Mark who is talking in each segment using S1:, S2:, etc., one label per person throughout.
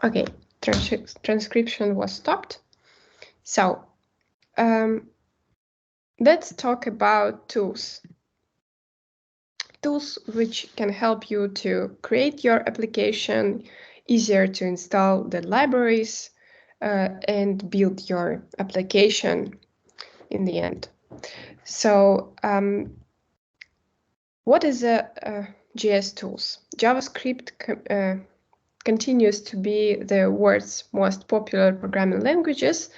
S1: Okay, transcription was stopped. So let's talk about tools. Tools which can help you to create your application, easier to install the libraries, and build your application in the end. So what is a JS tools? JavaScript continues to be the world's most popular programming languages,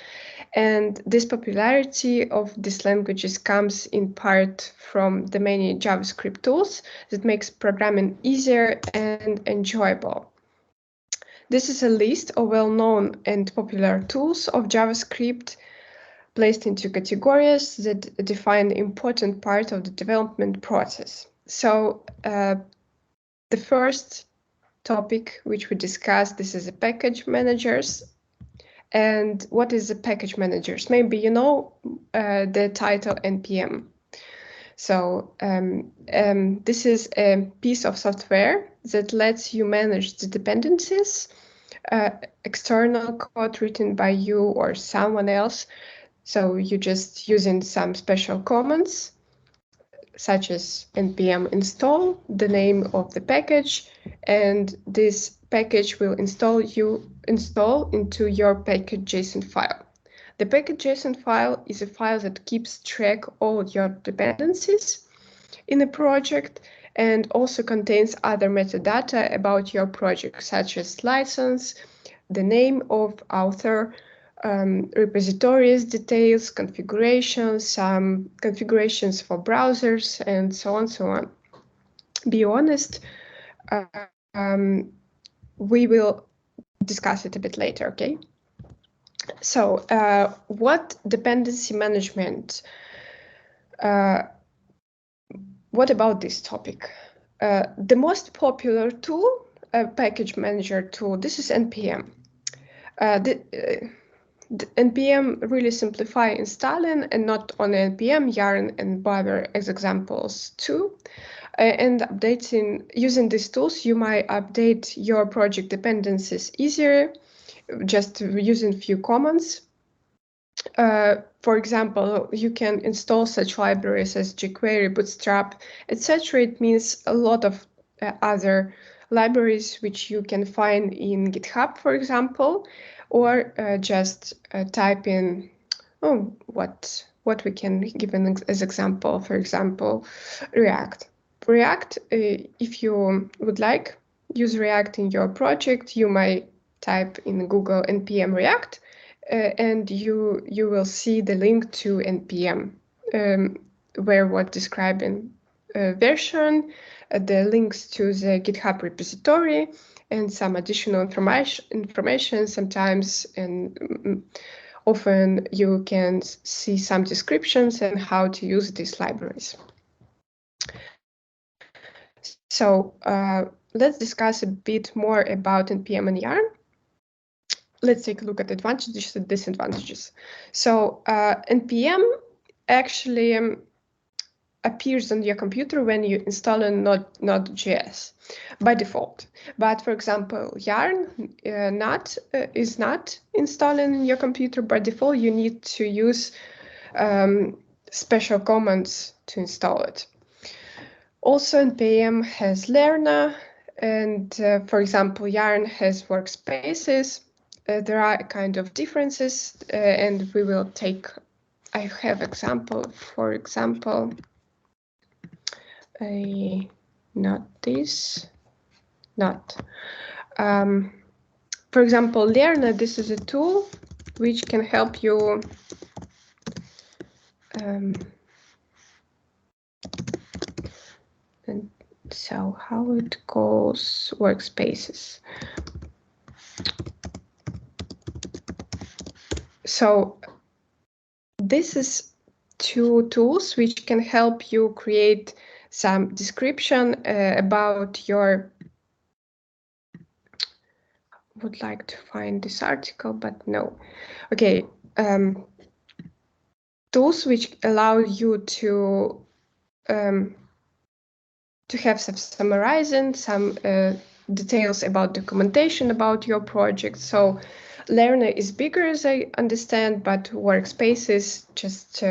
S1: and this popularity of these languages comes in part from the many JavaScript tools that makes programming easier and enjoyable. This is a list of well-known and popular tools of JavaScript placed into categories that define the important part of the development process. So the first topic which we discussed, this is the package managers. And what is the package managers? Maybe you know the title NPM. So this is a piece of software that lets you manage the dependencies, external code written by you or someone else. So you just using some special commands, such as npm install, the name of the package, and this package will install into your package.json file. The package.json file is a file that keeps track of all your dependencies in a project and also contains other metadata about your project, such as license, the name of author, repositories details, configurations, some configurations for browsers, and so on. Be honest, we will discuss it a bit later, okay? So what dependency management, what about this topic? The most popular tool, package manager tool, this is NPM. The NPM really simplify installing, and not only NPM, Yarn and Bower as examples too. And updating, using these tools, you might update your project dependencies easier, just using few commands. For example, you can install such libraries as jQuery, Bootstrap, etc. It means a lot of other libraries which you can find in GitHub, for example, or just type in what we can give as example. For example, React. React, if you would like use React in your project, you might type in Google npm React, and you will see the link to npm where we're describing version, the links to the GitHub repository, and some additional information sometimes, and often you can see some descriptions and how to use these libraries. So let's discuss a bit more about NPM and Yarn. Let's take a look at advantages and disadvantages. So NPM actually appears on your computer when you install a Node.js by default. But for example, Yarn is not installing in your computer by default. You need to use special commands to install it. Also, NPM has Lerna, and for example, Yarn has workspaces. There are kind of differences, and we will take. I have example. For example, not this, not. For example, Lerna. This is a tool which can help you. And so how it goes workspaces. So this is two tools which can help you create some description about your. Would like to find this article, but no. Okay, tools which allow you to have some summarizing, some details about documentation about your project. So Learner is bigger, as I understand, but Workspaces just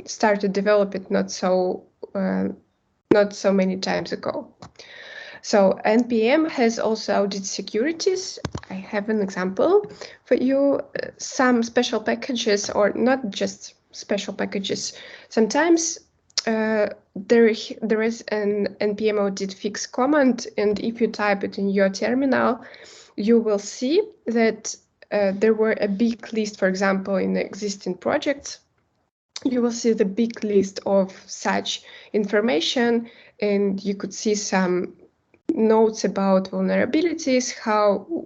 S1: started develop it not so many times ago. So NPM has also audit securities. I have an example for you. Some special packages, or not just special packages. Sometimes there is an NPM audit fix command, and if you type it in your terminal, you will see that there were a big list, for example, in existing projects. You will see the big list of such information, and you could see some notes about vulnerabilities,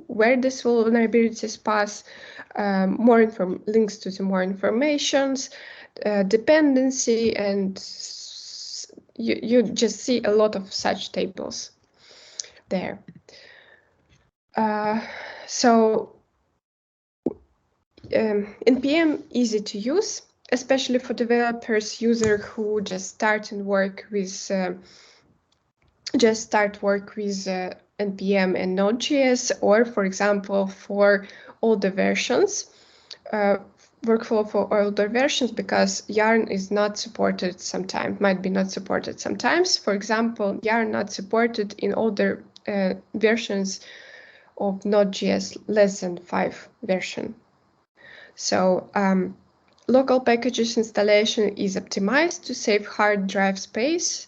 S1: where these vulnerabilities pass, links to the more informations, dependency, and you just see a lot of such tables there. NPM easy to use, especially for developers, user who just start work with NPM and Node.js, or for example for older versions, workflow for older versions, because Yarn is not supported sometimes, might be not supported sometimes. For example, Yarn not supported in older versions of Node.js, less than 5 version. So local packages installation is optimized to save hard drive space.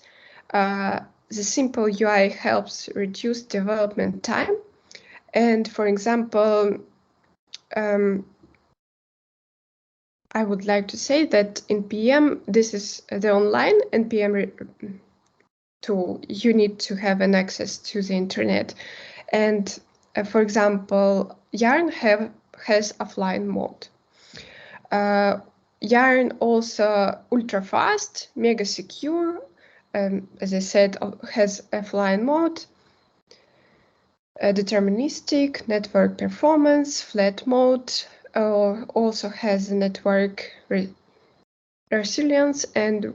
S1: The simple UI helps reduce development time. And for example, I would like to say that NPM, this is the online NPM tool. You need to have an access to the internet. And for example, Yarn has offline mode. Yarn also ultra fast, mega secure, as I said, has offline mode, deterministic, network performance, flat mode, also has network resilience, and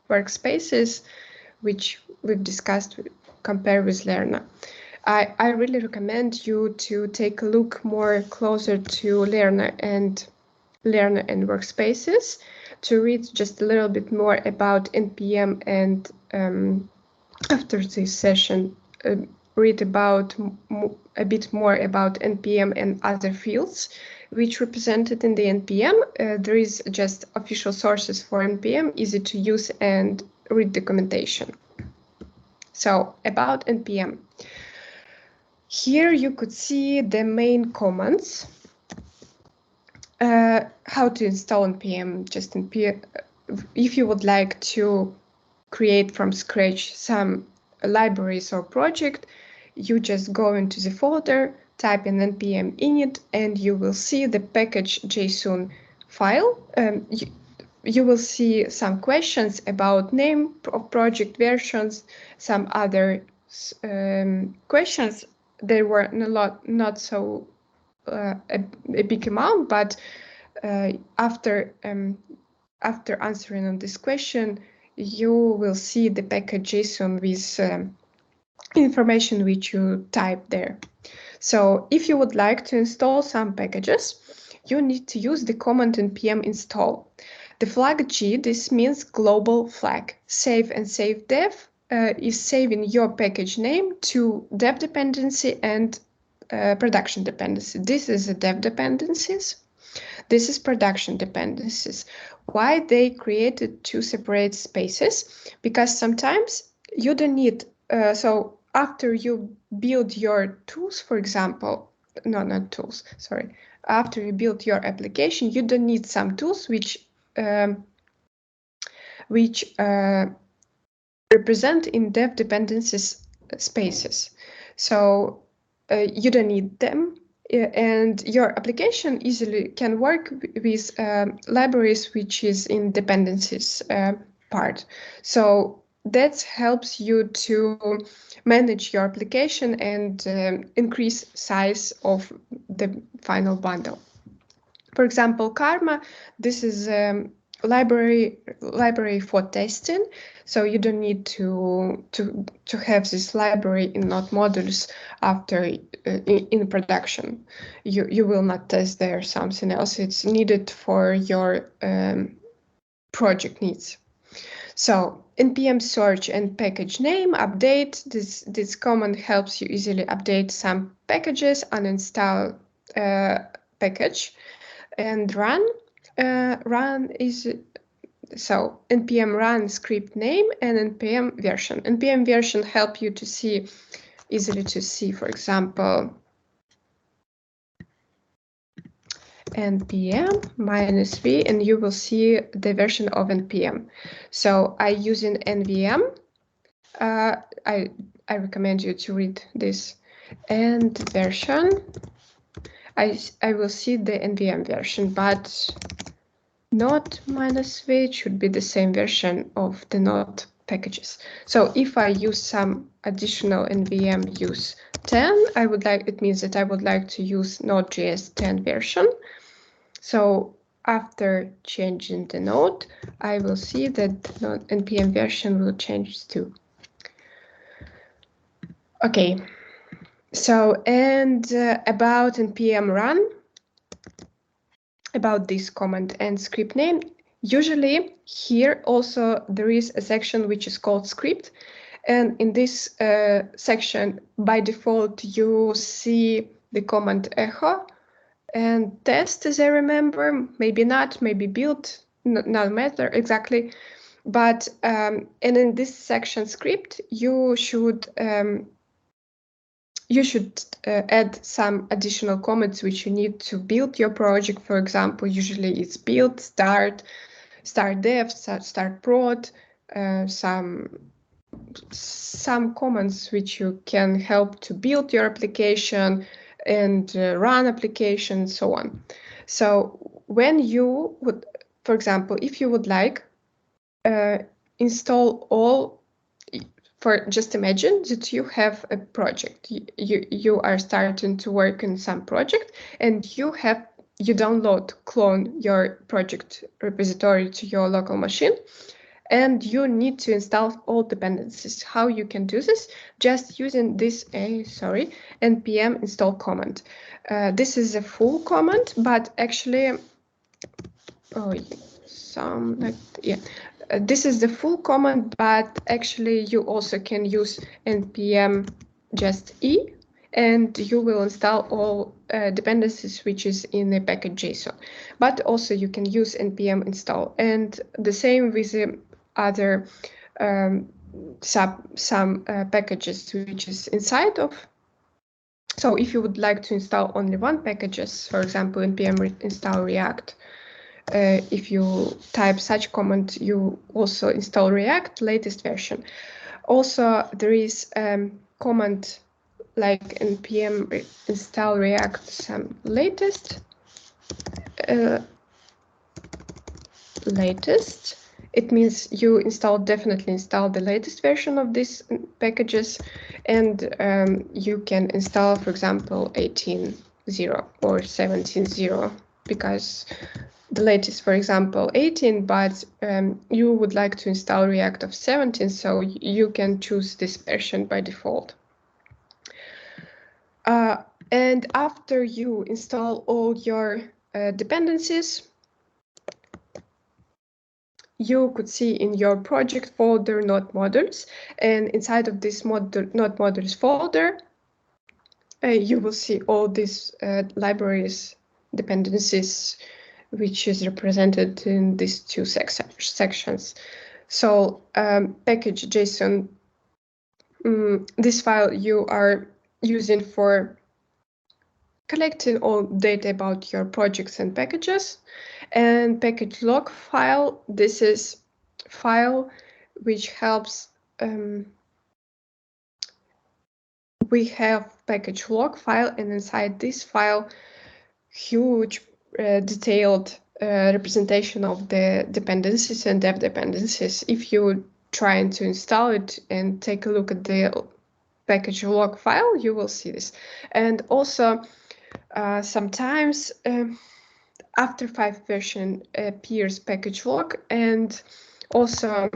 S1: workspaces, which we've discussed, compare with Lerna. I really recommend you to take a look more closer to Lerna and Workspaces to read just a little bit more about NPM, and after this session read about a bit more about NPM and other fields which represented in the NPM. There is just official sources for NPM, easy to use, and read documentation. So about NPM. Here you could see the main commands. How to install NPM, just NPM. If you would like to create from scratch some libraries or project, you just go into the folder, type in npm init, and you will see the package.json file. You will see some questions about name of project, versions, some other questions. There were not so a big amount, but after answering on this question, you will see the package.json with information which you type there. So if you would like to install some packages, you need to use the command npm install. The flag G, this means global flag. Save and save dev is saving your package name to dev dependency and production dependency. This is the dev dependencies. This is production dependencies. Why they created two separate spaces? Because sometimes you don't need, so after you build your tools, for example, not tools, sorry. After you build your application, you don't need some tools which represent in dev dependencies spaces. So you don't need them, and your application easily can work with libraries which is in dependencies part. So that helps you to manage your application and increase size of the final bundle. For example, Karma, this is library for testing, so you don't need to have this library in Node modules after in production. You will not test there something else. It's needed for your project needs. So npm search and package name update. This command helps you easily update some packages, uninstall package, and run. Run is so npm run script name and npm version. Npm version help you to see easily to see, for example, npm -v, and you will see the version of npm. So I using nvm. I recommend you to read this and version. I will see the nvm version, but not -v. It should be the same version of the Node packages. So if I use some additional nvm use 10, it means that I would like to use Node.js 10 version. So after changing the node, I will see that the npm version will change too. Okay, so and about npm run, about this command and script name, usually here also there is a section which is called script, and in this section by default you see the command echo and test, as I remember, maybe not, maybe build, not matter exactly. But and in this section script, you should add some additional comments which you need to build your project. For example, usually it's build, start dev, start prod, some comments which you can help to build your application and run application, so on. So when you would, for example, if you would like install all, just imagine that you have a project, you are starting to work in some project, and you clone your project repository to your local machine, and you need to install all dependencies. How you can do this? Just using this npm install command. This is a full command, but actually, this is the full command, but actually you also can use npm just e, and you will install all dependencies which is in the package JSON. But also you can use npm install, and the same with the other some packages which is inside of. So if you would like to install only one packages, for example, npm install React, if you type such command, you also install React latest version. Also, there is command like npm install React some latest. It means you definitely install the latest version of these packages, and you can install, for example, 18.0 or 17.0, because the latest, for example, 18, but you would like to install React of 17, so you can choose this version by default. And after you install all your dependencies, you could see in your project folder Node modules, and inside of this Node modules folder, you will see all these libraries dependencies, which is represented in these two sections. So package JSON, this file you are using for collecting all data about your projects and packages. And package log file, this is file which helps, we have package log file, and inside this file, huge detailed representation of the dependencies and dev dependencies. If you're trying to install it and take a look at the package log file, you will see this. And also sometimes after 5 version appears package log, and also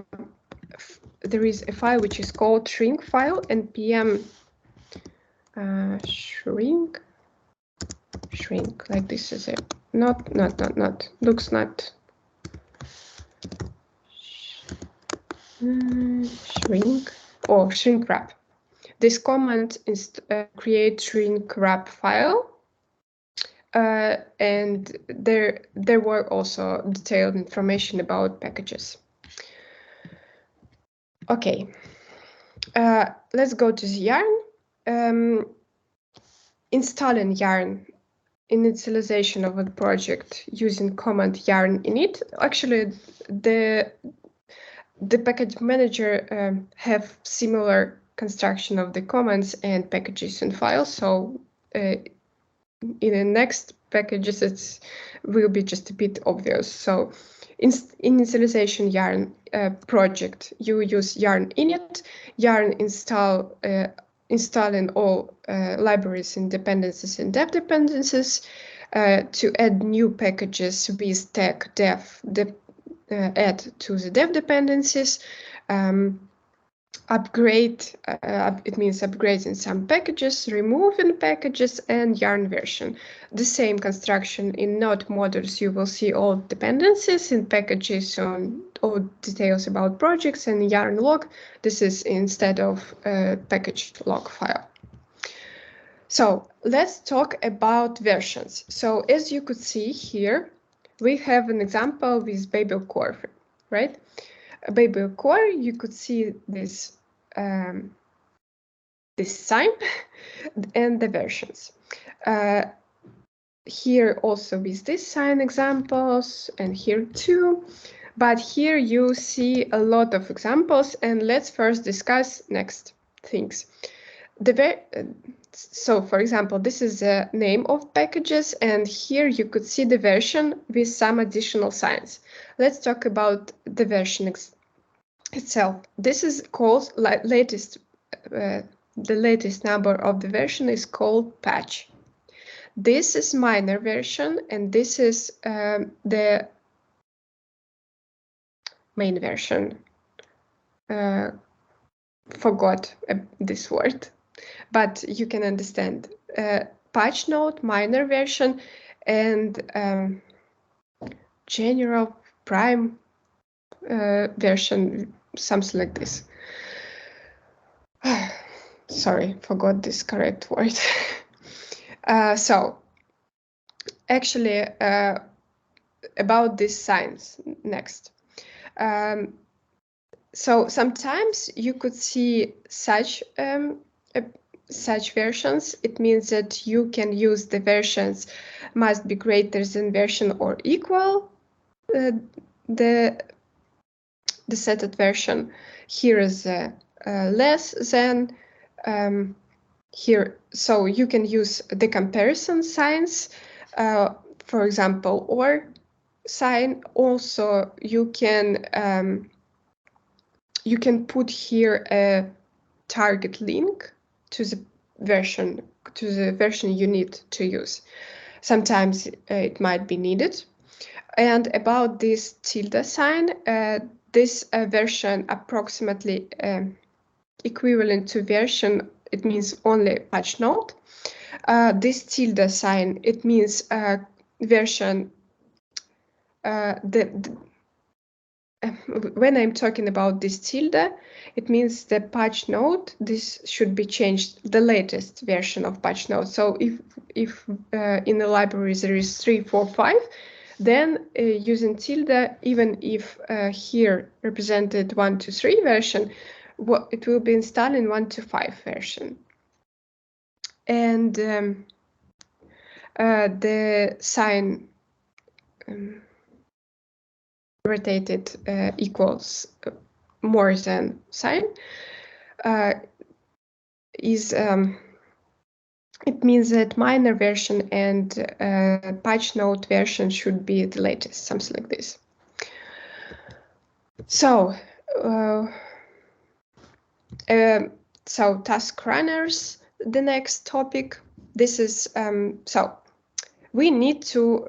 S1: there is a file which is called shrink file, npm shrink, like this is it. Not, looks not. Shrink, or shrink wrap. This command is create shrink wrap file. And there were also detailed information about packages. Okay, let's go to the Yarn. Installing Yarn initialization of a project using command yarn init. Actually, the package manager have similar construction of the commands and packages and files. So in the next packages, it will be just a bit obvious. So in initialization Yarn project, you use yarn init, yarn installing all libraries and dependencies and dev dependencies to add new packages with tag dev add to the dev dependencies. Upgrade, it means upgrading some packages, removing packages, and Yarn version. The same construction in node modules, you will see all dependencies in packages on all details about projects, and Yarn log, this is instead of package log file. So let's talk about versions. So as you could see here, we have an example with Babel core, right? Babel core, you could see this this sign and the versions. Here also with this sign examples, and here too. But here you see a lot of examples, and let's first discuss next things. So for example, this is the name of packages, and here you could see the version with some additional signs. Let's talk about the version itself. This is called latest. The latest number of the version is called patch. This is minor version, and this is the main version. Forgot this word, but you can understand. Patch note, minor version, and general prime version, something like this. Sorry, forgot this correct word. So actually about these signs next. So sometimes you could see such versions. It means that you can use the versions must be greater than version or equal the setted version. Here is less than here. So you can use the comparison signs, for example, or sign. Also, you can put here a target link to the version you need to use. Sometimes it might be needed. And about this tilde sign, this version approximately equivalent to version, it means only patch note. This tilde sign, it means version. When I'm talking about this tilde, it means the patch note. This should be changed the latest version of patch note. So if in the library there is 3, 4, 5, then using tilde, even if here represented 1 to 3 version, it will be installed in 1 to 5 version. And the sign rotated equals more than sign is it means that minor version and patch note version should be the latest, something like this. So task runners, the next topic. This is so we need to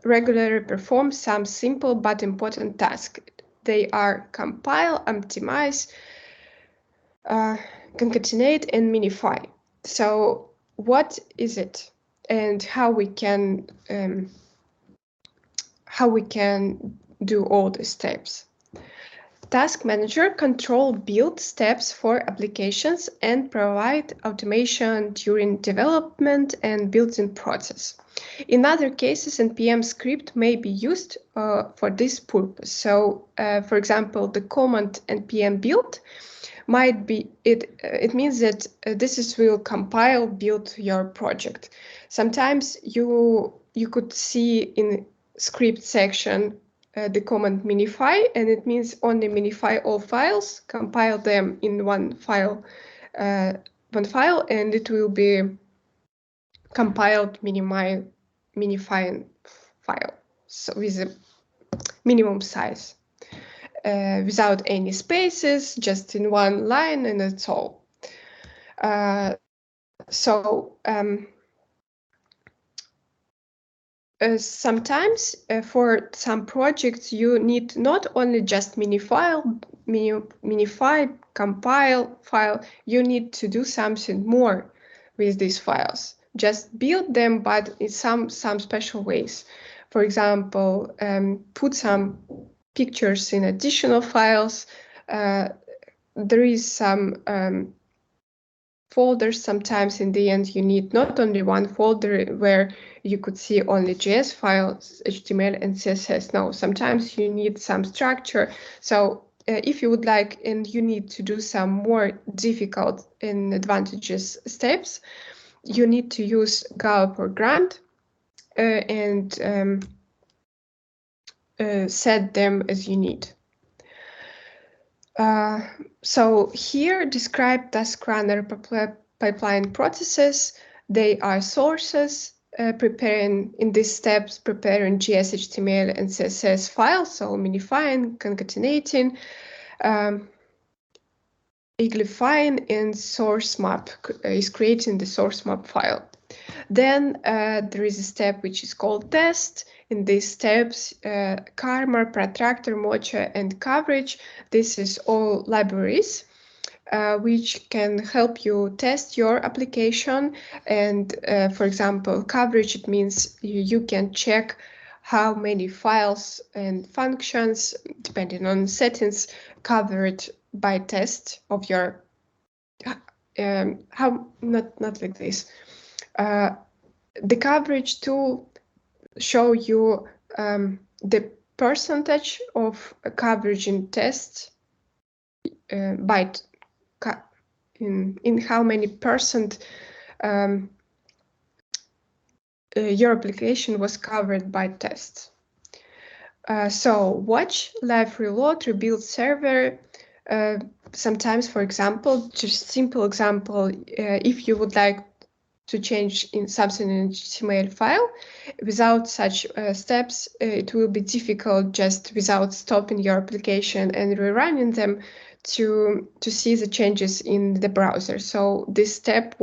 S1: regularly perform some simple but important tasks. They are compile, optimize, concatenate, and minify. So what is it, and how we can do all these steps? Task Manager control build steps for applications and provide automation during development and building process. In other cases, npm script may be used for this purpose. So, for example, the command npm build might be it means that this will compile build your project. Sometimes you could see in script section the command minify, and it means only minify all files, compile them in one file, and it will be compiled minifying file, so with a minimum size, without any spaces, just in one line, and that's all. Sometimes for some projects you need not only just minify, compile file, you need to do something more with these files. Just build them, but in some special ways. For example, put some pictures in additional files. There is some folders. Sometimes in the end you need not only one folder where you could see only JS files, HTML and CSS. No, sometimes you need some structure. So if you would like and you need to do some more difficult and advantageous steps, you need to use gulp or grunt and set them as you need. So here describe task runner pipeline processes. They are sources, preparing in these steps, preparing JS, HTML, and CSS files, so minifying, concatenating, iglifying, and source map is creating the source map file. Then there is a step which is called test. In these steps, Karma, Protractor, Mocha, and Coverage, this is all libraries which can help you test your application. And for example, Coverage, it means you can check how many files and functions, depending on settings, covered by test of your, not like this. The coverage tool show you the percentage of coverage in tests by in how many percent your application was covered by tests. So watch, live reload, rebuild server. Sometimes, for example, just simple example, if you would like to change in something in HTML file, without such steps, it will be difficult just without stopping your application and rerunning them to see the changes in the browser. So this step,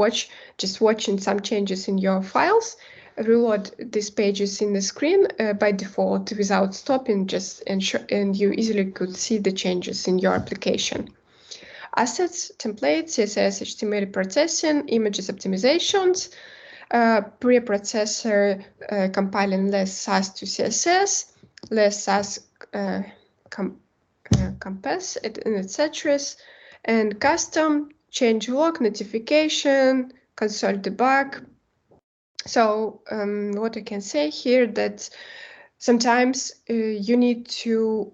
S1: just watching some changes in your files, reload these pages in the screen by default without stopping, and you easily could see the changes in your application. Assets, templates, CSS, HTML processing, images optimizations, preprocessor compiling less Sass to CSS, less Sass compass, and etc. And custom, change log, notification, console debug. So what I can say here that sometimes you need to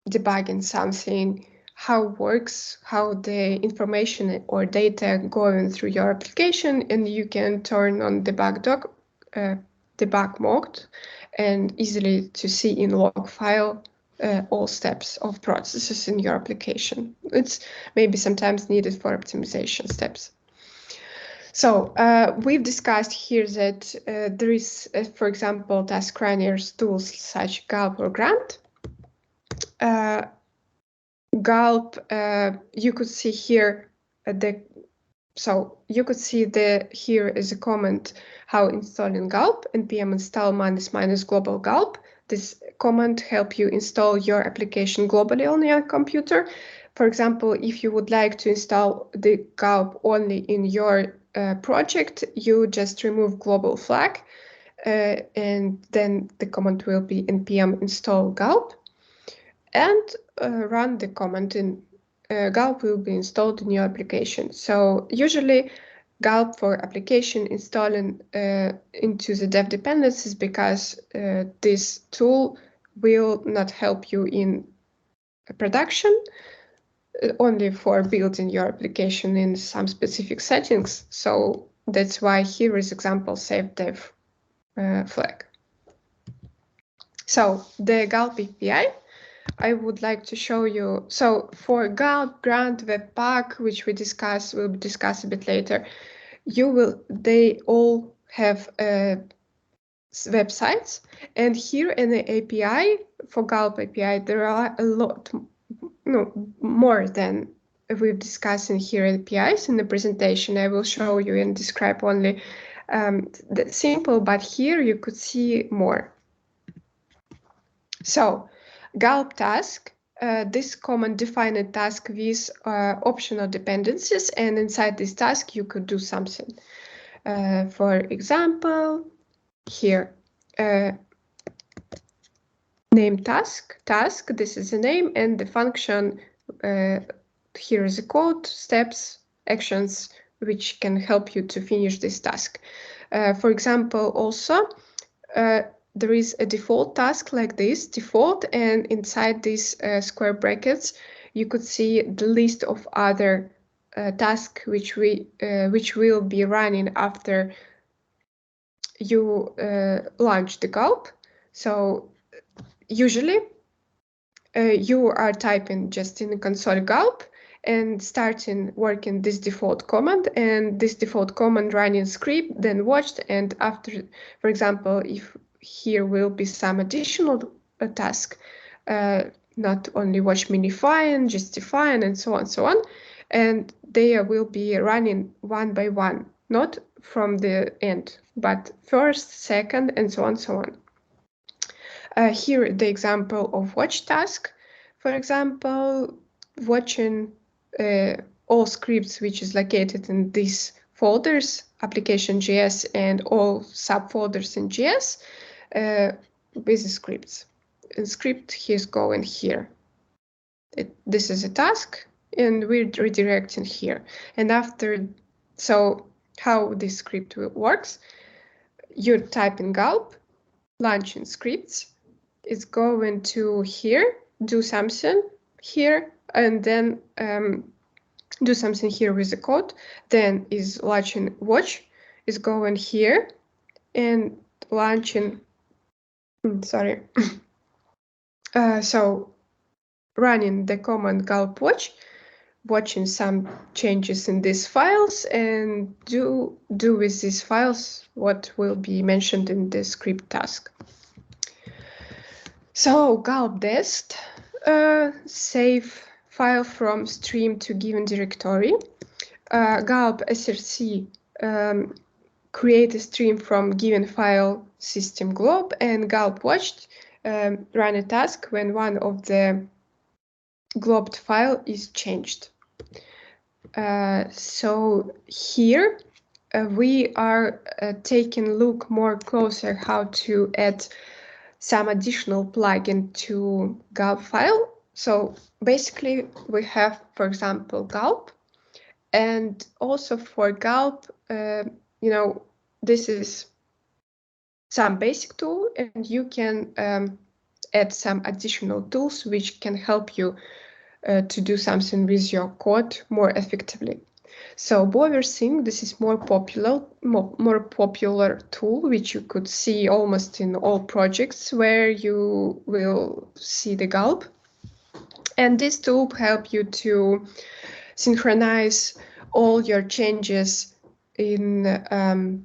S1: debug in something, how works, how the information or data going through your application, and you can turn on debug mode and easily to see in log file all steps of processes in your application. It's maybe sometimes needed for optimization steps. So we've discussed here that there is, for example, task runners tools such Gulp or Grunt. Gulp, you could see here the So you could see here is a comment how installing gulp npm install -- global gulp. This command help you install your application globally on your computer. For example, if you would like to install the gulp only in your project, you just remove global flag, and then the command will be npm install gulp, and run the command in gulp will be installed in your application. So usually gulp for application installing into the dev dependencies, because this tool will not help you in production, only for building your application in some specific settings. So that's why here is example save dev flag. So the gulp API, I would like to show you. So for gulp, grant, webpack, which we'll discuss a bit later, they all have websites, and here in the API for gulp API there are a lot more than we've discussed in here APIs. In the presentation I will show you and describe only the simple, but here you could see more. So gulp task, this command define a task with optional dependencies, and inside this task you could do something. For example, here, name task, this is a name, and the function, here is a code, steps, actions, which can help you to finish this task. For example, also, there is a default task like this, default, and inside these square brackets, you could see the list of other tasks which will be running after you launch the gulp. So usually you are typing just in the console gulp and starting working this default command, and this default command running script, then watched, and after, for example, if here will be some additional task, not only watch minify and justify and so on, and they will be running one by one, not from the end, but first, second, and so on. Here the example of watch task. For example, watching all scripts which is located in these folders, application.js and all subfolders in JS with the scripts. And script is going here. This is a task, and we're redirecting here. And after, so how this script works, you type in gulp, launching scripts, it's going to here, do something here, and then do something here with the code, then is launching watch, is going here and launching, sorry, so running the command gulp watch, watching some changes in these files, and do with these files what will be mentioned in the script task. So gulp dest, save file from stream to given directory. Gulp src, create a stream from given file system globe, and gulp watched, run a task when one of the globed file is changed. So here we are taking a look more closer how to add some additional plugin to gulp file. So basically we have, for example, gulp, and also for gulp, this is some basic tool, and you can add some additional tools which can help you to do something with your code more effectively. So BowerSync, this is more popular tool, which you could see almost in all projects where you will see the gulp. And this tool helps you to synchronize all your changes in,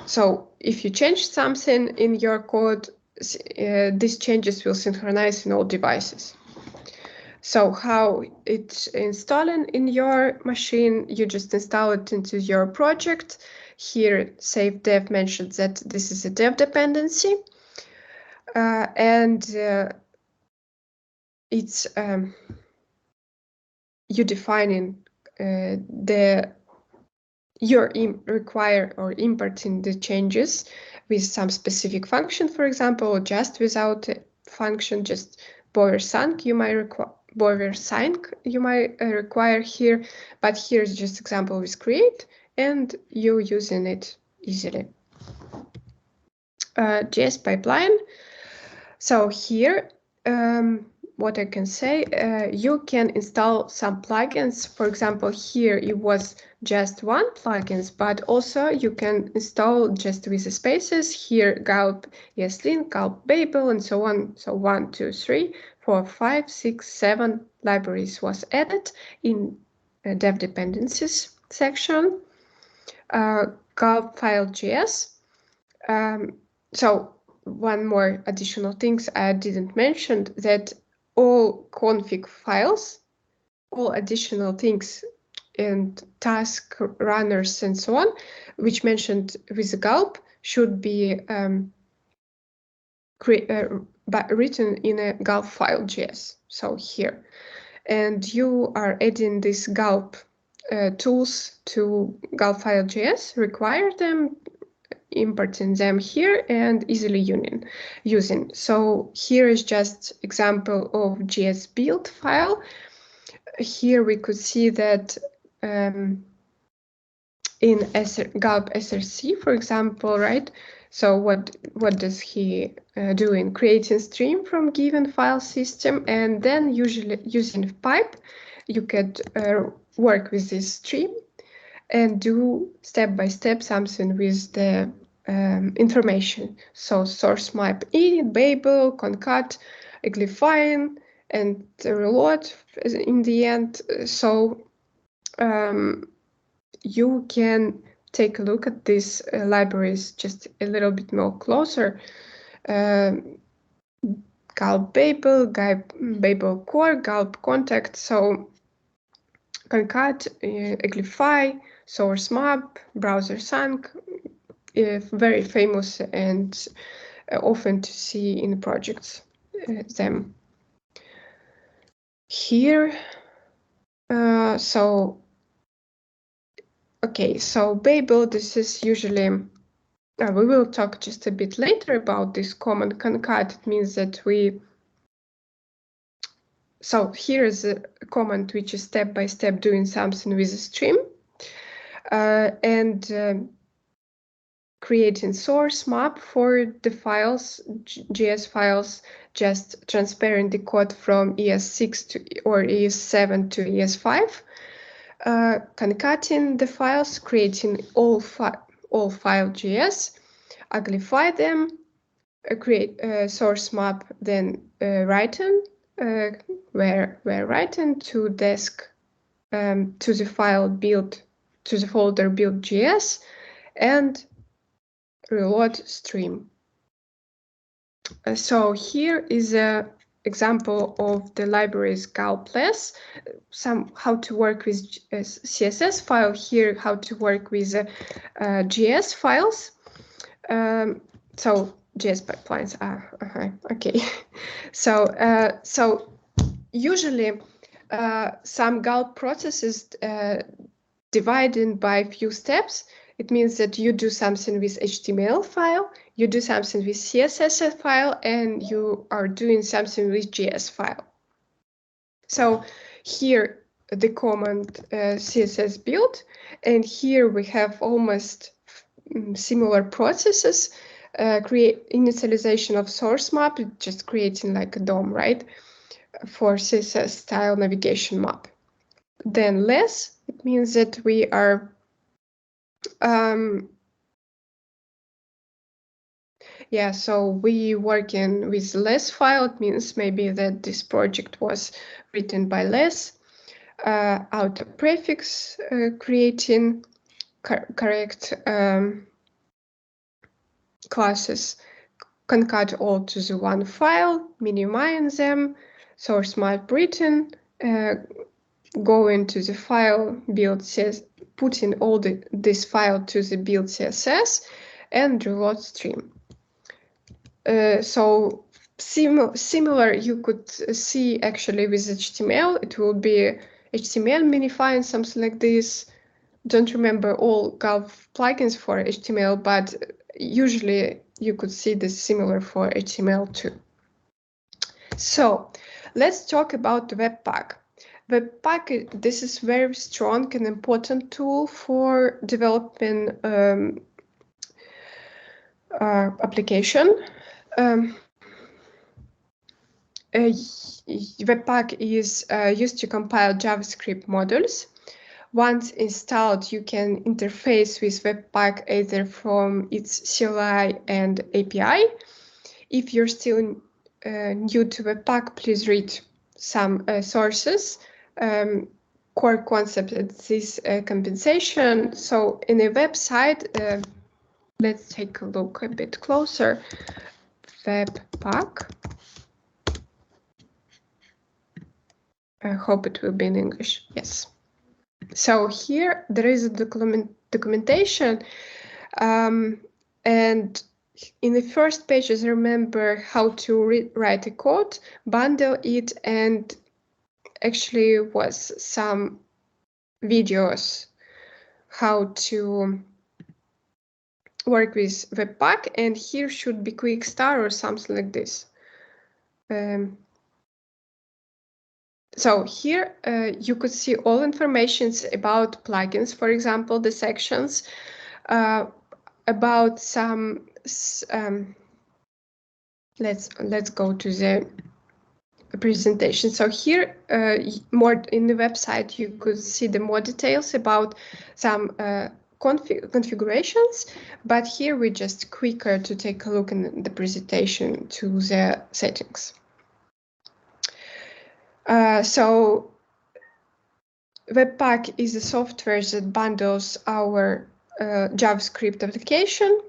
S1: so if you change something in your code, these changes will synchronize in all devices. So how it's installing in your machine, you just install it into your project. Here, save dev mentions that this is a dev dependency. And it's you defining you're require or importing the changes with some specific function, for example, or just without a function, just bover you might require require here, but here's just example with create, and you using it easily. JS pipeline. So here, what I can say, you can install some plugins. For example, here it was just one plugins, but also you can install just with the spaces. Here, Gulp ESLint, Gulp Babel, and so on. So 1, 2, 3, 4, 5, 6, 7 libraries was added in dev dependencies section. Gulp file.js. So one more additional things I didn't mention, that all config files, all additional things and task runners and so on, which mentioned with Gulp, should be written in a Gulp file.js. So here, and you are adding these Gulp tools to Gulp file.js, require them, importing them here, and easily using. So here is just example of JS build file. Here we could see that in Gulp SRC, for example, right? So what does he do in creating stream from given file system, and then usually using pipe, you could work with this stream and do step by step something with the information. So source map init, Babel, concat, uglifying, and reload in the end. So you can take a look at these libraries just a little bit more closer. Gulp Babel, Babel core, Gulp contact. So concat, uglify, source map, browser sync, very famous and often to see in projects them. Here, so Babel, this is usually, we will talk just a bit later about this command concat. It means that so here is a command which is step by step doing something with a stream, and creating source map for the files, JS files, just transferring the code from ES6 to or ES7 to ES5, concatenating the files, creating all file JS, uglify them, create a source map, then written where written to desk to the file build, to the folder build.js, and reload stream. So here is a example of the libraries Gulp-less, how to work with CSS file, here how to work with JS files. So JS pipelines are okay. So usually some Gulp processes divided by few steps. It means that you do something with HTML file, you do something with CSS file, and you are doing something with JS file. So here the command CSS build, and here we have almost similar processes. Create initialization of source map, just creating like a DOM, right? For CSS style navigation map. Then less, it means that we are so we working with less file. It means maybe that this project was written by less. Auto prefix, creating correct classes, concat all to the one file, minimizing them, source map written, go into the file, build CSS, put in all this file to the build CSS, and reload stream. So similar you could see actually with HTML. It will be HTML minify and something like this. Don't remember all Gulf plugins for HTML, but usually you could see this similar for HTML too. So let's talk about Webpack. Webpack, this is very strong and important tool for developing application. Webpack is used to compile JavaScript modules. Once installed, you can interface with Webpack either from its CLI and API. If you're still new to Webpack, please read some sources. Core concept is this compensation. So in a website, let's take a look a bit closer. Webpack. I hope it will be in English. Yes. So here there is a documentation, and in the first pages, remember how to write a code, bundle it, and actually was some videos how to work with Webpack, and here should be quick start or something like this. So here you could see all informations about plugins, for example, the sections, about some, let's go to the presentation. So here, more in the website, you could see the more details about some configurations, but here we just quicker to take a look in the presentation to the settings. So Webpack is a software that bundles our JavaScript application,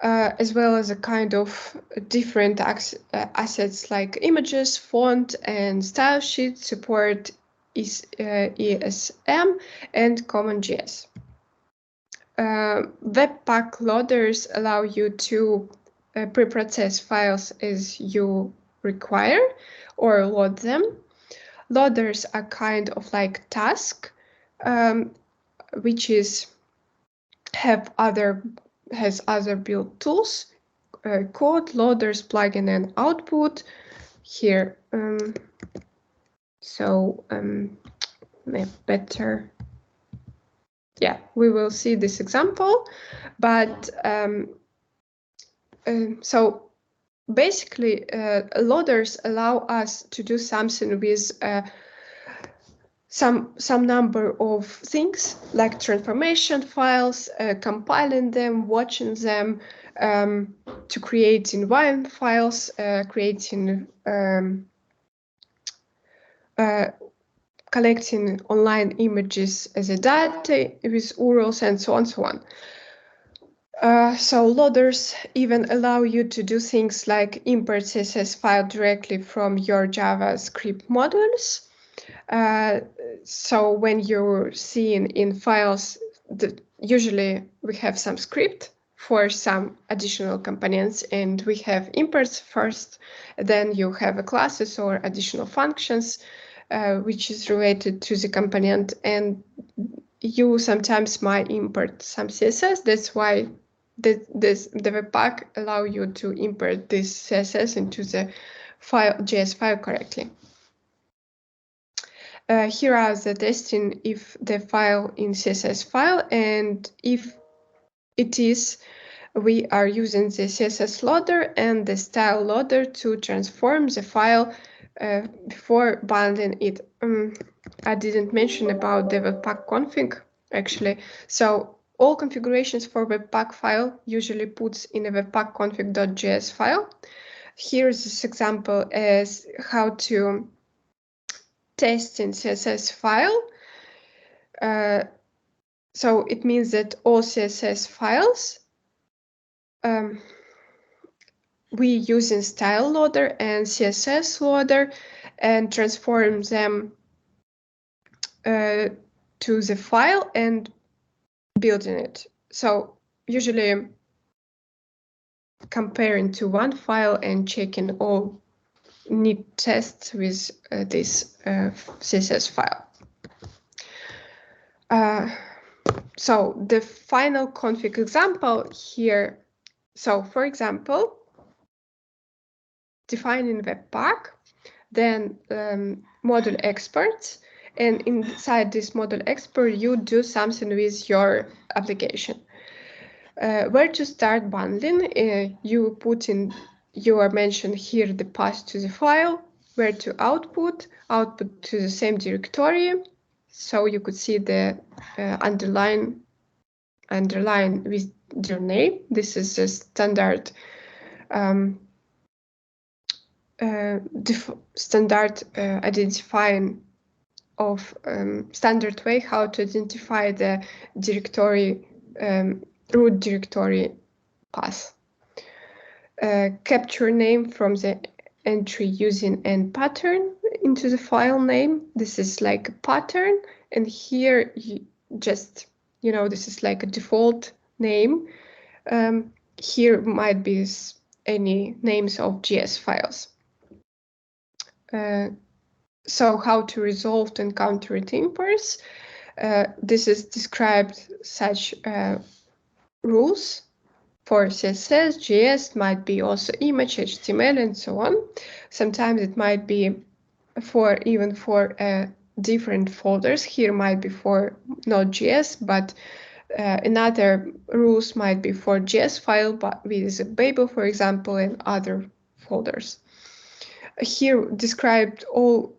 S1: as well as a kind of different assets like images, font, and style sheet, support ESM, and CommonJS. Webpack loaders allow you to pre-process files as you require or load them. Loaders are kind of like task, which has other build tools, code, loaders, plugin, and output here. Better. Yeah, we will see this example, but so basically, loaders allow us to do something with some number of things like transformation files, compiling them, watching them, to create environment files, creating collecting online images as a data with URLs and so on and so on. So loaders even allow you to do things like import CSS file directly from your JavaScript modules. So when you're seeing in files, usually we have some script for some additional components, and we have imports first, then you have classes or additional functions, which is related to the component, and you sometimes might import some CSS. That's why the Webpack allow you to import this CSS into the JS file correctly. Here are the testing if the file in CSS file, and if it is, we are using the CSS loader and the style loader to transform the file before bundling it. I didn't mention about the Webpack config actually. So all configurations for Webpack file usually puts in a webpack config.js file. Here's this example as how to test in CSS file. So it means that all CSS files we use in style loader and CSS loader, and transform them to the file and building it. So usually comparing to one file and checking all need tests with this CSS file. So the final config example here. So for example, defining Webpack, then module exports, and inside this module export, you do something with your application. Where to start bundling? You put in, you are mentioned here the path to the file, where to output to the same directory. So you could see the underline with your name. This is a standard standard identifying of standard way how to identify the directory root directory path. Capture name from the entry using end pattern into the file name. This is like a pattern, and here you just, this is like a default name. Here might be any names of JS files. So how to resolve and encounter impairs. This is described such rules for CSS, JS, might be also image, HTML, and so on. Sometimes it might be for different folders. Here might be for Node.js, but another rules might be for JS file, but with Babel, for example, and other folders. Here described all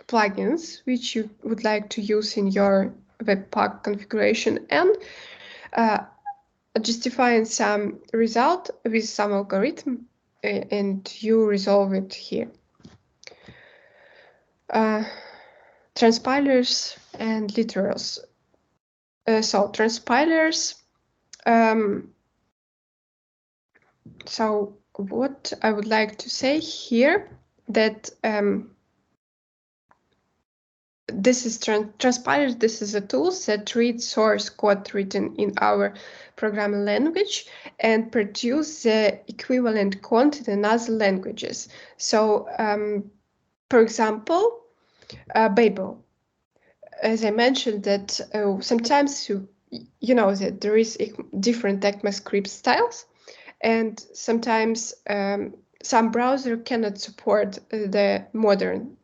S1: plugins which you would like to use in your Webpack configuration, and justifying some result with some algorithm, and you resolve it here. Transpiliers and literals. So transpiliers. So what I would like to say here, that this is Transpiliers. This is a tool that reads source code written in our programming language and produce the equivalent content in other languages. So, for example, Babel. As I mentioned, that sometimes you know that there is different ECMAScript styles, and sometimes some browser cannot support the modern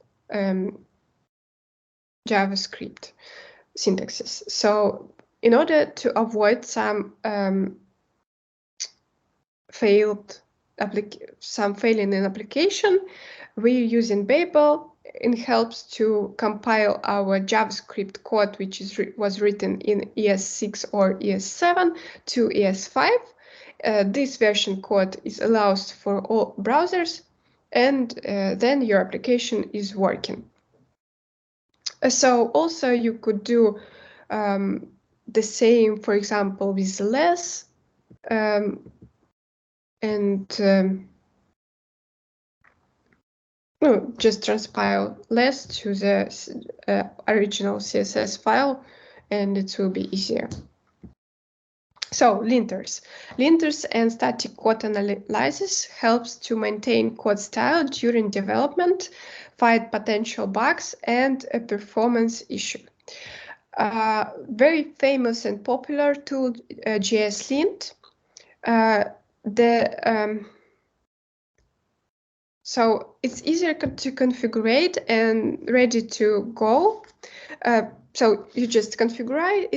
S1: JavaScript syntaxes. So in order to avoid some failing in application, we're using Babel. It helps to compile our JavaScript code, which was written in ES6 or ES7 to ES5. This version code is allowed for all browsers, and then your application is working. So also you could do the same, for example, with less, just transpile less to the original CSS file, and it will be easier. So linters. Linters and static code analysis helps to maintain code style during development, find potential bugs, and a performance issue. Very famous and popular tool, JSLint. So it's easier to configure and ready to go. So you just configure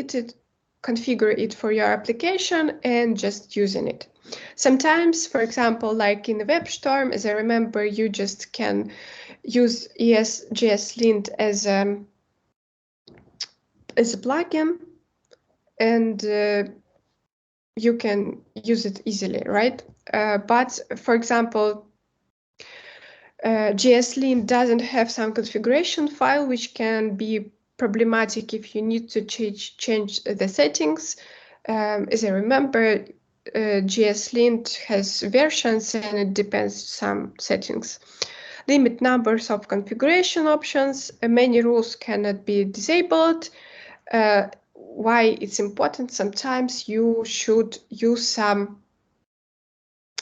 S1: it for your application and just using it. Sometimes, for example, like in the WebStorm, as I remember, you just can use JSLint as a plugin, and you can use it easily, right? But for example, JSLint doesn't have some configuration file, which can be problematic if you need to change the settings. As I remember, GSLint has versions and it depends some settings. Limit numbers of configuration options. Many rules cannot be disabled. Why it's important? Sometimes you should use some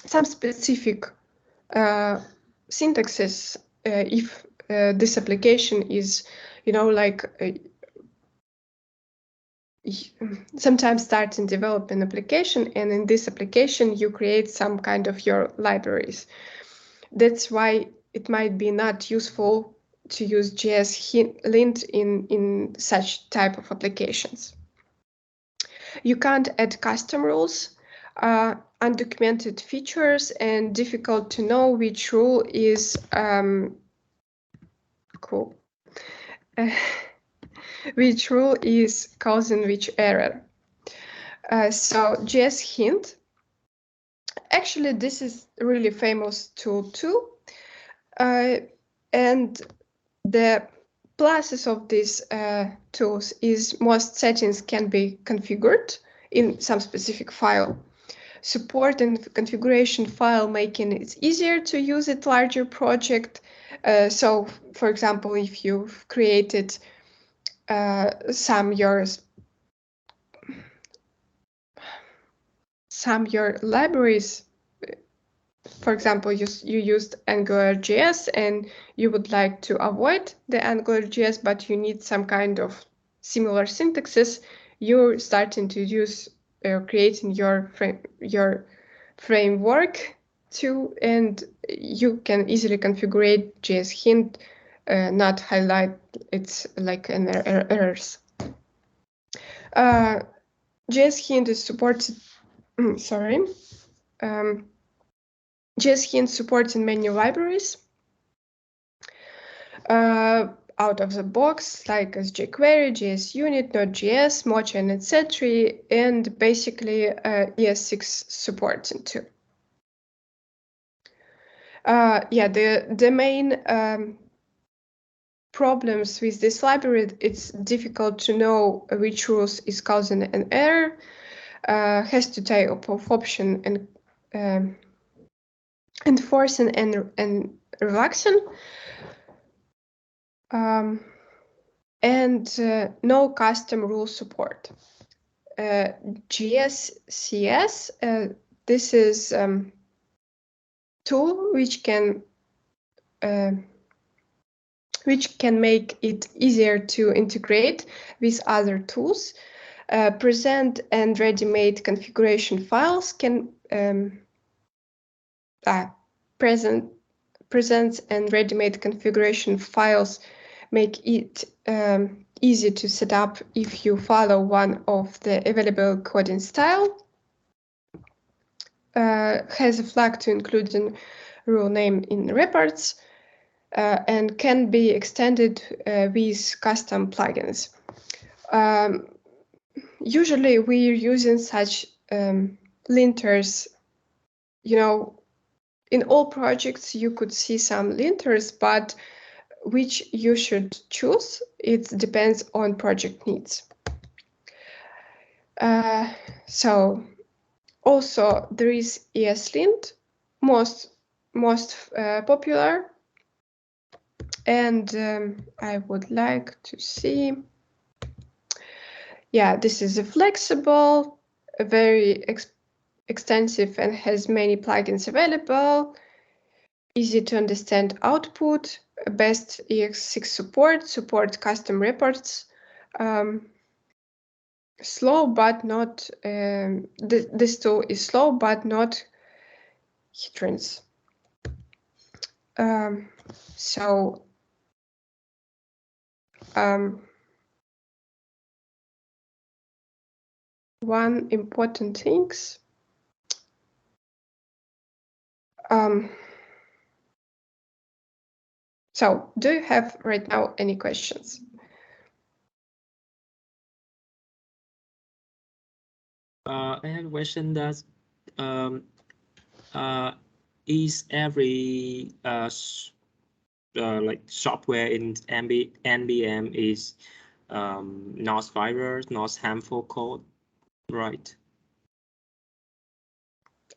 S1: specific syntaxes if this application is, like sometimes start and develop an application, and in this application you create some kind of your libraries. That's why it might be not useful to use GSLint in such type of applications. You can't add custom rules, undocumented features, and difficult to know which rule is cool. Which rule is causing which error. So GSHint, actually this is a really famous tool too. And the pluses of these tools is most settings can be configured in some specific file. Support and configuration file making it easier to use it larger project. So for example, if you've created some your libraries, for example, you used AngularJS and you would like to avoid the AngularJS, but you need some kind of similar syntaxes, you're starting to use creating your framework too, and you can easily configure GSHint, not highlight it's like an errors. GSHint is supported. Sorry. GSHint supports in many libraries out of the box, like as jQuery, JSUnit, Node.js, Mocha, and etc. And basically ES6 supports it too. The main problems with this library, it's difficult to know which rules is causing an error, has to type of option and enforcing and relaxing, and no custom rule support. GSCS, this is tool which can make it easier to integrate with other tools. Present and ready-made configuration files can presents and ready-made configuration files make it easy to set up if you follow one of the available coding style. Has a flag to include a rule name in reports, and can be extended with custom plugins. Usually we're using such linters, in all projects you could see some linters, but which you should choose, it depends on project needs. So also there is ESLint, most popular, and I would like to see. Yeah, this is a flexible, very extensive, and has many plugins available. Easy to understand output, best EX6 support custom reports. Slow but not, this tool is slow but not hindrance. One important things. So do you have right now any questions?
S2: I have a question that is every like software in NBM is not virus, not harmful code, right?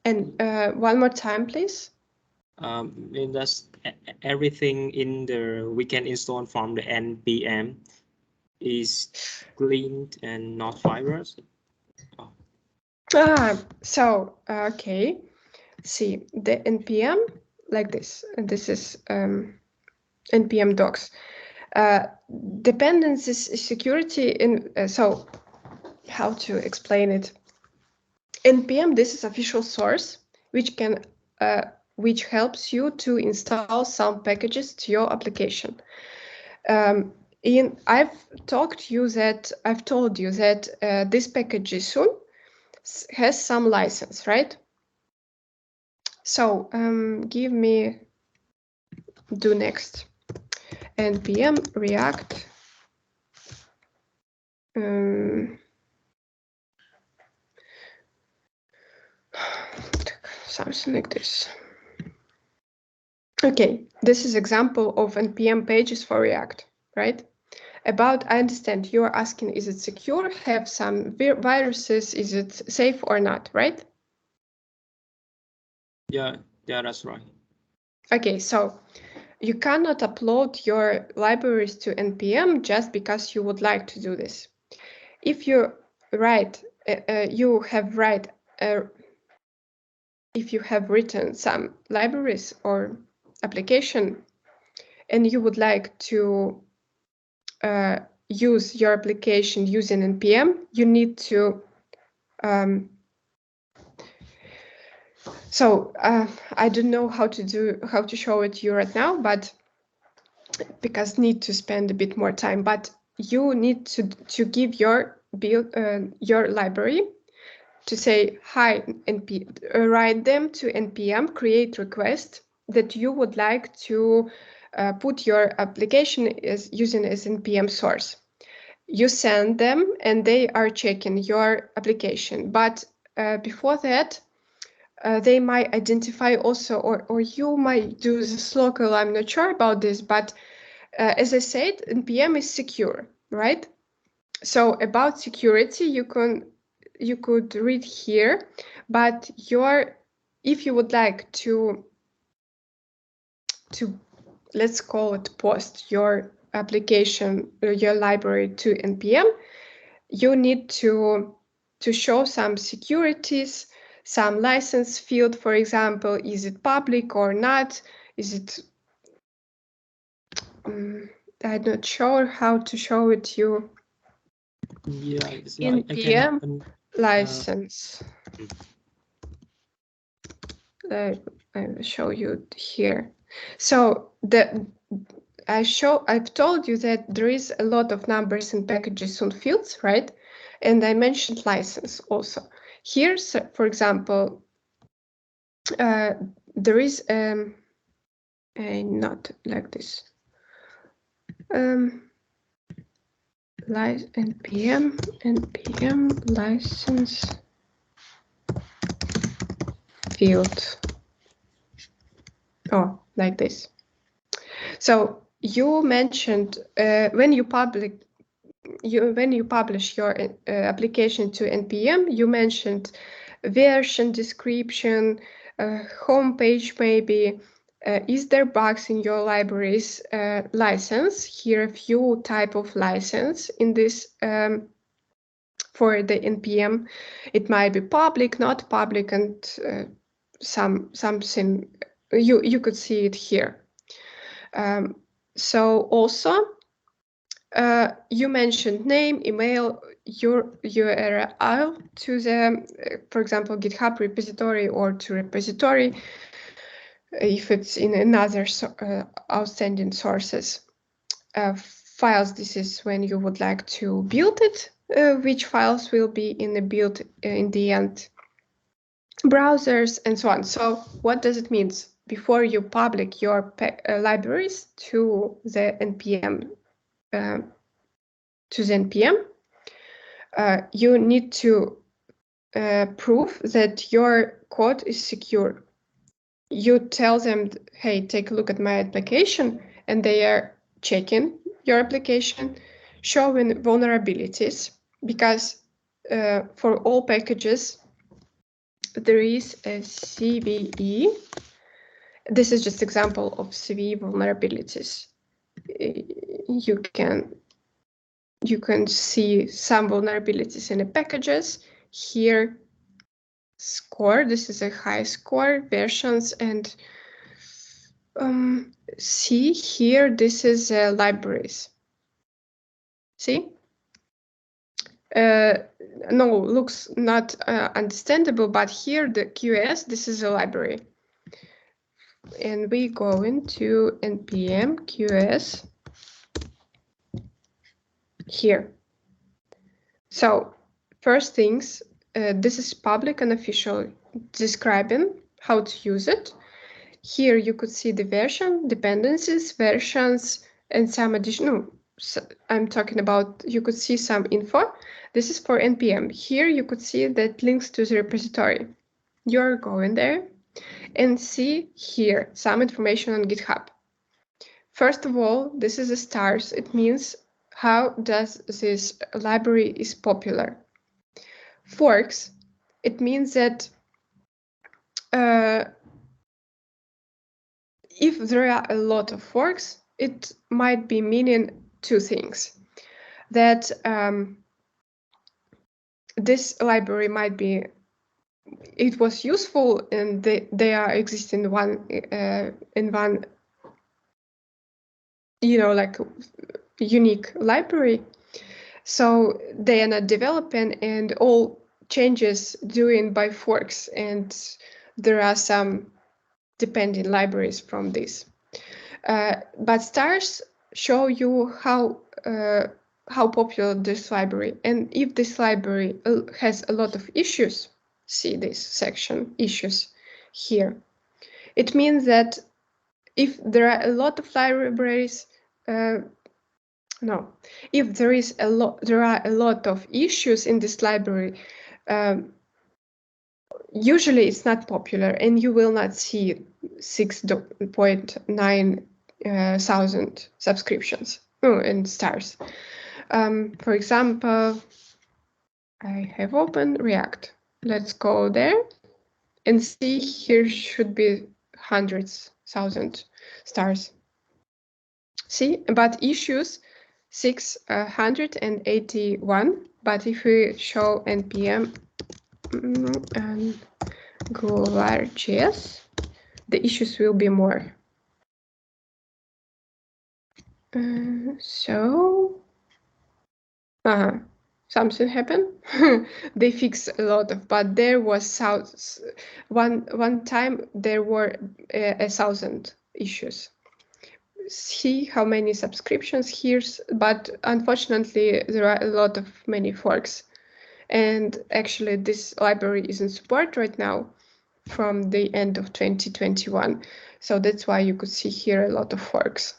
S1: And one more time, please.
S2: And that's everything in the we can install from the npm is clean and not virus.
S1: So okay. See the npm like this. And this is npm docs. Dependencies security in so how to explain it? npm, this is official source which helps you to install some packages to your application. I've told you that this package soon has some license, right? So give me do next npm react something like this. Okay, this is example of npm pages for React, right? I understand you are asking, is it secure, have some viruses, is it safe or not, right?
S2: Yeah, that's right.
S1: Okay, so you cannot upload your libraries to npm just because you would like to do this. If you if you have written some libraries or application and you would like to use your application using npm, you need to I don't know how to show it to you right now, but because need to spend a bit more time, but you need to give your your library to say hi write them to npm, create request that you would like to put your application as using as npm source. You send them and they are checking your application, but before that they might identify also, or you might do this local, I'm not sure about this, but as I said, npm is secure, right? So about security, you could read here, but if you would like to let's call it post your application, your library to npm, you need to show some securities, some license field, for example, is it public or not? Is it I'm not sure how to show it to you.
S2: Yeah, it's like
S1: npm license. I will show you here. So I've told you that there is a lot of numbers in packages on fields, right? And I mentioned license also. Here, for example, there is a not like this. npm license field. Oh, like this. So you mentioned when you publish your application to npm, you mentioned version, description, homepage maybe. Is there bugs in your library's license? Here a few type of license in this for the npm. It might be public, not public, and something you could see it here. So also you mentioned name, email, your URL to the, for example, GitHub repository or to repository if it's in another outstanding sources. Files, this is when you would like to build it, which files will be in the build in the end. Browsers and so on. So what does it mean? Before you publish your libraries to the npm, you need to prove that your code is secure. You tell them, hey, take a look at my application, and they are checking your application, showing vulnerabilities, because for all packages, there is a CVE. This is just example of CVE vulnerabilities. You can see some vulnerabilities in the packages. Here, score, this is a high score, versions, and see here, this is libraries. See? No, looks not understandable, but here the QS, this is a library. And we go into npm QS here. So first things, this is public and official, describing how to use it. Here you could see the version, dependencies, versions, and some additional, I'm talking about, you could see some info. This is for npm. Here you could see that links to the repository. You're going there and see here some information on GitHub. First of all, this is the stars. It means how does this library is popular. Forks, it means that if there are a lot of forks, it might be meaning two things. That this library might be, it was useful and they are existing in one, like unique library. So they are not developing and all changes doing by forks, and there are some dependent libraries from this. But stars show you how popular this library, and if this library has a lot of issues, see this section, issues here. It means that if there are a lot of libraries, if there are a lot of issues in this library, usually it's not popular, and you will not see 6.9 thousand subscriptions and stars. For example, I have opened React. Let's go there and see, here should be hundreds, thousand stars. See, but issues 681. But if we show npm and Angular.js, the issues will be more. Something happened. They fixed a lot of, but there was one time there were 1,000 issues. See how many subscriptions here, but unfortunately there are a lot of many forks, and actually this library is in support right now from the end of 2021, so that's why you could see here a lot of forks.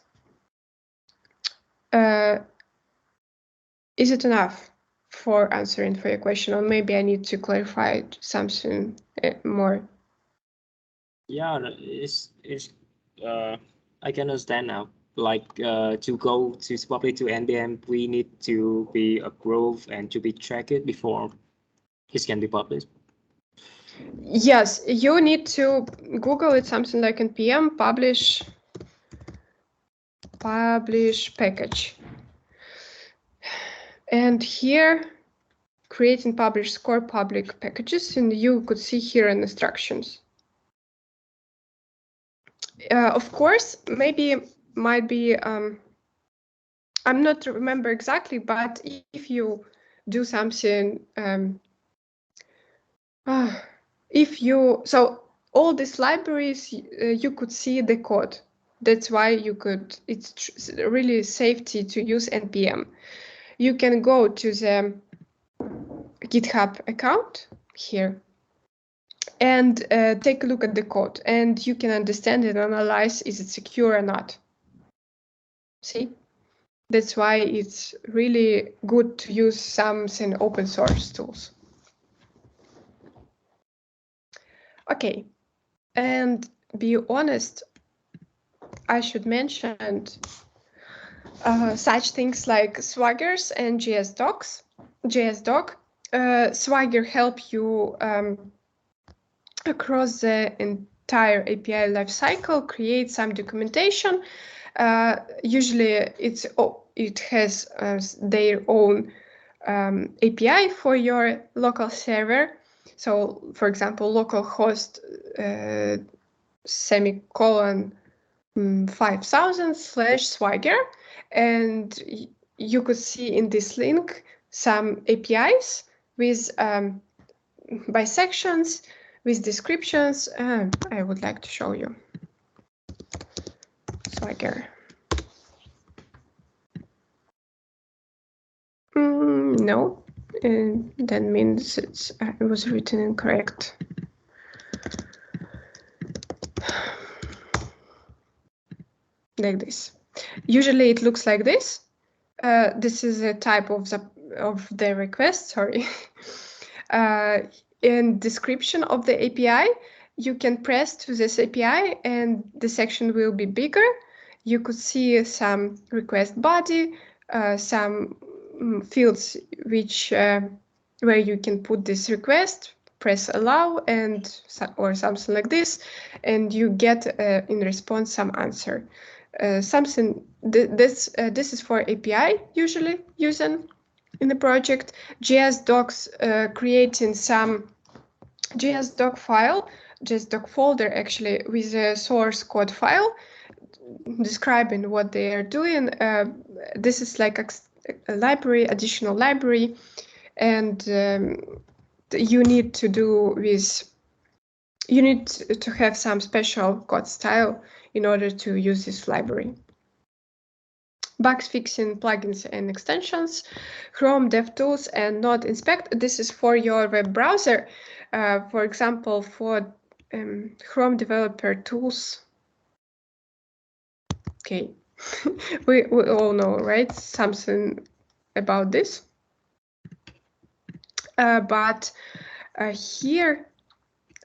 S1: Is it enough for answering for your question, or maybe I need to clarify something more?
S2: Yeah, it's I can understand now. Like to go to public to npm, we need to be approved and to be tracked before it can be published.
S1: Yes, you need to Google it, something like npm publish package, and here creating publish score public packages, and you could see here in instructions. Of course, might be I'm not remember exactly, but if you do something, so all these libraries, you could see the code. That's why it's really safety to use npm. You can go to the GitHub account here and take a look at the code, and you can understand and analyze, is it secure or not. See? That's why it's really good to use some open source tools. Okay, and be honest, I should mention such things like Swaggers and JSDoc. Swagger help you across the entire API lifecycle, create some documentation. Usually it has their own API for your local server. So, for example, localhost semicolon 5000/Swagger, and you could see in this link some APIs with bisections, with descriptions. I would like to show you. Swagger. No, that means it was written incorrect. Like this. Usually it looks like this. This is a type of the request, sorry. In description of the API, you can press to this API and the section will be bigger. You could see some request body, some fields which where you can put this request, press allow, and or something like this, and you get in response some answer. This is for API usually using in the project. JS docs creating some JS doc file, JS doc folder actually with a source code file describing what they are doing. This is like a library, additional library, and you need to have some special code style in order to use this library. Bugs fixing plugins and extensions, Chrome DevTools and Node Inspect. This is for your web browser. For example, for Chrome Developer Tools. Okay, we all know, right? Something about this. But here,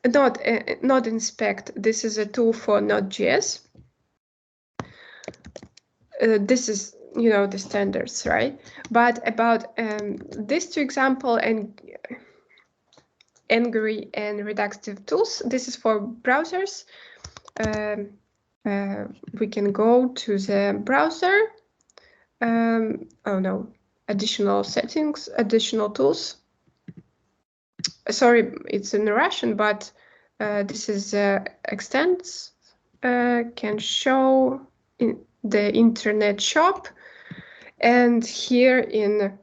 S1: Node Inspect. This is a tool for Node.js. This is, the standards, right? But about these two examples and Angry and Redux DevTools, this is for browsers. We can go to the browser. Oh no, additional settings, additional tools. Sorry, it's in Russian, but this is extents. Can show in the internet shop, and here in,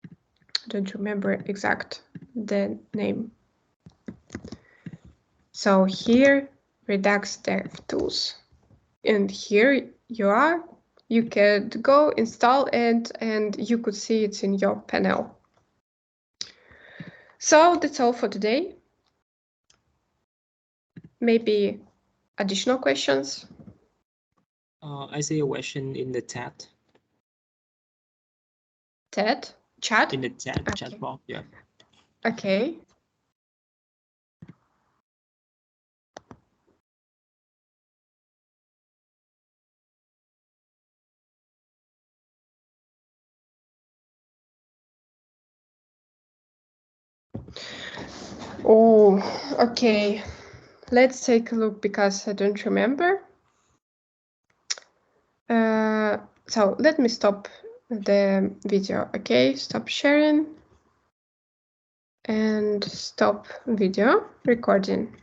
S1: I don't remember exact the name. So here, Redux DevTools, and here you can go install it, and you could see it in your panel. So that's all for today. Maybe additional questions?
S2: I see a question in the chat.
S1: Chat?
S2: In the chat,
S1: okay.
S2: Chat box, yeah.
S1: Okay. Oh, okay. Let's take a look because I don't remember. So let me stop the video. Okay, stop sharing and stop video recording.